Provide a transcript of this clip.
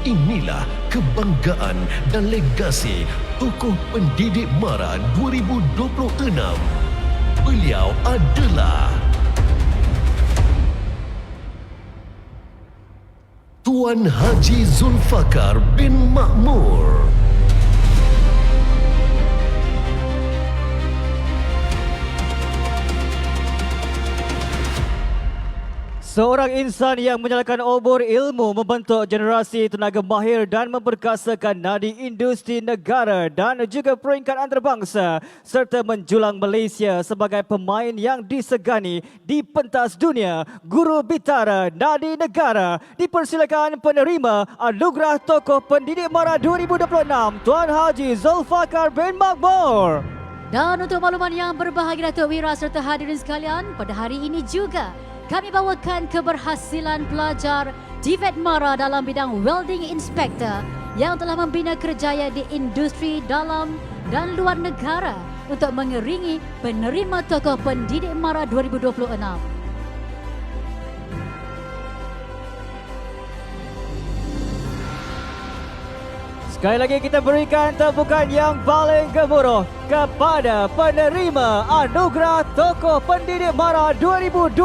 Inilah kebanggaan dan legasi tokoh pendidik MARA 2026. Beliau adalah Tuan Haji Zulfakar bin Makmur. Seorang insan yang menyalakan obor ilmu membentuk generasi tenaga mahir dan memperkasakan nadi industri negara dan juga peringkat antarabangsa serta menjulang Malaysia sebagai pemain yang disegani di pentas dunia. Guru Bitara Nadi Negara, dipersilakan penerima Anugerah Tokoh Pendidik MARA 2026 Tuan Haji Zulfakar bin Makmur. Dan untuk makluman yang berbahagia Datuk Wira serta hadirin sekalian, pada hari ini juga kami bawakan keberhasilan pelajar TVET MARA dalam bidang welding inspector yang telah membina kerjaya di industri dalam dan luar negara untuk mengiringi penerima tokoh pendidik MARA 2026. Sekali lagi kita berikan tepukan yang paling gemuruh kepada penerima Anugerah Tokoh Pendidik MARA 2026.